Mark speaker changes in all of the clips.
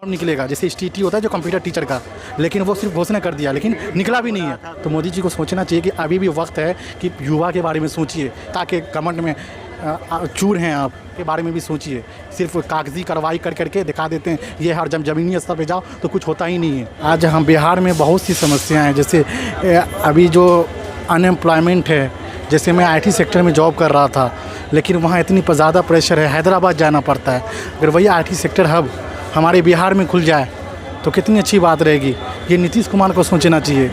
Speaker 1: निकलेगा जैसे STT होता है जो कंप्यूटर टीचर का, लेकिन वो सिर्फ घोषणा कर दिया लेकिन निकला भी नहीं है। तो मोदी जी को सोचना चाहिए कि अभी भी वक्त है कि युवा के बारे में सोचिए, ताकि कमेंट में चूर हैं आप के बारे में भी सोचिए। सिर्फ कागजी कार्रवाई कर करके दिखा देते हैं ये हर ज़मीनी स्तर पे जाओ तो कुछ होता ही नहीं है। आज हम बिहार में बहुत सी समस्याएं हैं, जैसे अभी जो अनएम्प्लॉयमेंट है, जैसे मैं IT सेक्टर में जॉब कर रहा था लेकिन वहाँ इतनी ज़्यादा प्रेशर है, हैदराबाद जाना पड़ता है। अगर वही IT सेक्टर हब हमारे बिहार में खुल जाए तो कितनी अच्छी बात रहेगी। ये नीतीश कुमार को सोचना चाहिए।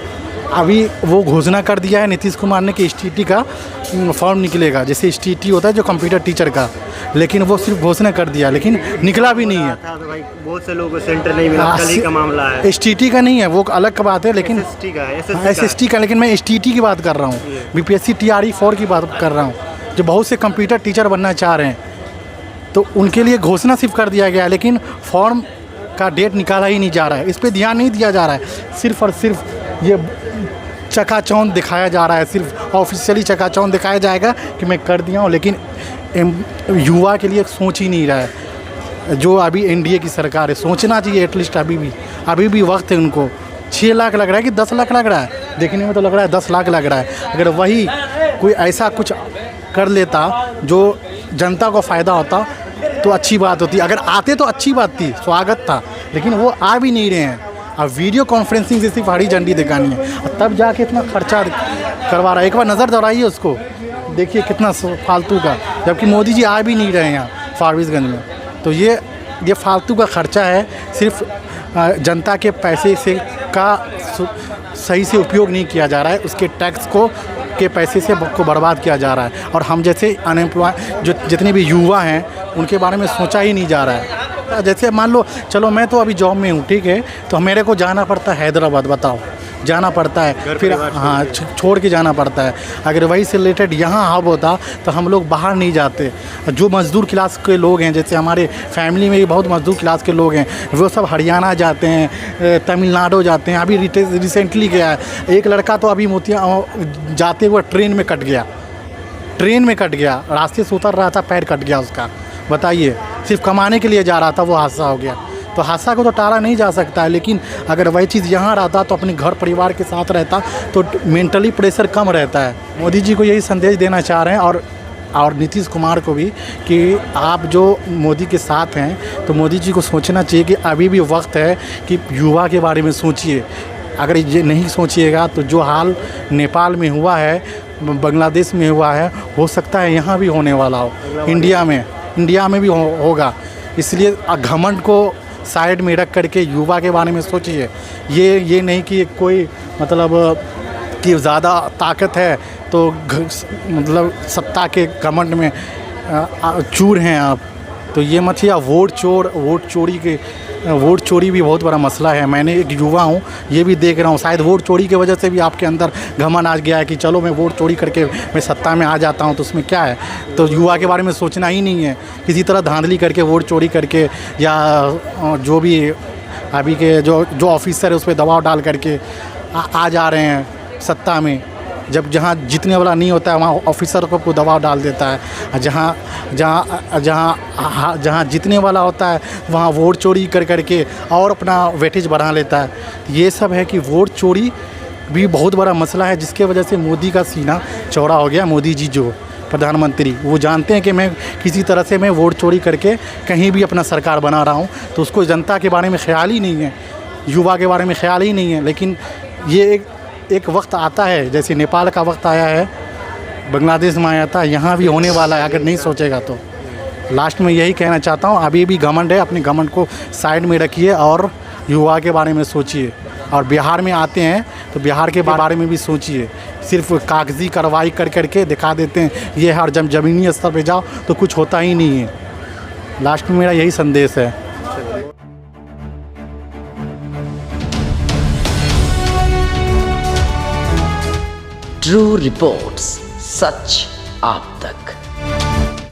Speaker 1: अभी वो घोषणा कर दिया है नीतीश कुमार ने कि STT का फॉर्म निकलेगा जैसे STT होता है जो कंप्यूटर टीचर का, लेकिन वो सिर्फ घोषणा कर दिया लेकिन निकला भी नहीं है।
Speaker 2: तो भाई बहुत से लोगों को सेंटर नहीं मिला, कल ही का मामला है।
Speaker 3: STT का नहीं है, वो अलग का बात है, लेकिन SST का, लेकिन मैं STT की बात कर रहा हूँ, BPSC TRE 4 की बात कर रहा हूँ, जो बहुत से कंप्यूटर टीचर बनना चाह रहे हैं। तो उनके लिए घोषणा सिर्फ कर दिया गया है लेकिन फॉर्म का डेट निकाला ही नहीं जा रहा है। इस पर ध्यान नहीं दिया जा रहा है, सिर्फ और सिर्फ ये चकाचौंध दिखाया जा रहा है। सिर्फ ऑफिशियली चकाचौंध दिखाया जाएगा कि मैं कर दिया हूँ, लेकिन युवा के लिए सोच ही नहीं रहा है। जो अभी NDA की सरकार है, सोचना चाहिए एटलीस्ट अभी भी वक्त है उनको। 6 लाख लग रहा है कि 10 लाख लग रहा है, देखने में तो लग रहा है 10 लाख लग रहा है। अगर वही कोई ऐसा कुछ कर लेता जो जनता को फ़ायदा होता तो अच्छी बात होती। अगर आते तो अच्छी बात थी, स्वागत था, लेकिन वो आ भी नहीं रहे हैं। अब वीडियो कॉन्फ्रेंसिंग से सिर्फ हरी झंडी दिखानी है और तब जाके इतना खर्चा करवा रहा है। एक बार नज़र दौड़ाइए उसको, देखिए कितना फालतू का, जबकि मोदी जी आ भी नहीं रहे हैं यहाँ फारबिसगंज में। तो ये फालतू का खर्चा है, सिर्फ जनता के पैसे से का सही से उपयोग नहीं किया जा रहा है, उसके टैक्स के पैसे से को बर्बाद किया जा रहा है। और हम जैसे अनएम्प्लॉय जो जितने भी युवा हैं उनके बारे में सोचा ही नहीं जा रहा है। जैसे मान लो, चलो मैं तो अभी जॉब में हूँ, ठीक है, तो मेरे को जाना पड़ता है हैदराबाद, बताओ जाना पड़ता है, फिर हाँ छोड़ के जाना पड़ता है। अगर वही से रिलेटेड यहाँ हब होता तो हम लोग बाहर नहीं जाते। जो मज़दूर क्लास के लोग हैं, जैसे हमारे फैमिली में भी बहुत मज़दूर क्लास के लोग हैं, वो सब हरियाणा जाते हैं, तमिलनाडु जाते हैं। अभी रिसेंटली गया है एक लड़का, तो अभी जाते हुए ट्रेन में कट गया, रास्ते से उतर रहा था, पैर कट गया उसका। बताइए, सिर्फ कमाने के लिए जा रहा था, वो हादसा हो गया। तो हादसा को तो टाला नहीं जा सकता है, लेकिन अगर वही चीज़ यहाँ रहता तो अपने घर परिवार के साथ रहता तो मेंटली प्रेशर कम रहता है। मोदी जी को यही संदेश देना चाह रहे हैं और नीतीश कुमार को भी कि आप जो मोदी के साथ हैं तो मोदी जी को सोचना चाहिए कि अभी भी वक्त है कि युवा के बारे में सोचिए। अगर ये नहीं सोचिएगा तो जो हाल नेपाल में हुआ है, बांग्लादेश में हुआ है, हो सकता है यहाँ भी होने वाला हो, इंडिया में भी होगा। इसलिए घमंड को साइड में रख करके युवा के बारे में सोचिए। ये नहीं कि कोई मतलब कि ज़्यादा ताकत है तो मतलब सत्ता के घमंड में चूर हैं आप, तो ये मत ही। वोट चोरी भी बहुत बड़ा मसला है। मैंने एक युवा हूँ, ये भी देख रहा हूँ, शायद वोट चोरी की वजह से भी आपके अंदर घमंड आ गया है कि चलो मैं वोट चोरी करके मैं सत्ता में आ जाता हूँ, तो उसमें क्या है। तो युवा के बारे में सोचना ही नहीं है, किसी तरह धांधली करके वोट चोरी करके या जो भी अभी के जो ऑफिसर है उस पर दबाव डाल करके आ जा रहे हैं सत्ता में। जब जहाँ जीतने वाला नहीं होता है वहाँ ऑफिसर को दबाव डाल देता है, जहाँ जीतने वाला होता है वहाँ वोट चोरी करके और अपना वेटेज बढ़ा लेता है। ये सब है कि वोट चोरी भी बहुत बड़ा मसला है, जिसके वजह से मोदी का सीना चौड़ा हो गया। मोदी जी जो प्रधानमंत्री, वो जानते हैं कि मैं किसी तरह से मैं वोट चोरी करके कहीं भी अपना सरकार बना रहा हूँ, तो उसको जनता के बारे में ख्याल ही नहीं है, युवा के बारे में ख्याल ही नहीं है। लेकिन ये एक वक्त आता है, जैसे नेपाल का वक्त आया है, बांग्लादेश में आया था, यहाँ भी होने वाला है अगर नहीं सोचेगा तो। लास्ट में यही कहना चाहता हूँ, अभी भी घमंड है, अपने घमंड को साइड में रखिए और युवा के बारे में सोचिए। और बिहार में आते हैं तो बिहार के बारे में भी सोचिए। सिर्फ कागजी कार्रवाई कर करके दिखा देते हैं ये हर ज़मीनी स्तर पे जाओ तो कुछ होता ही नहीं है। लास्ट में मेरा यही संदेश है।
Speaker 4: ट्रू रिपोर्ट्स, सच आप तक।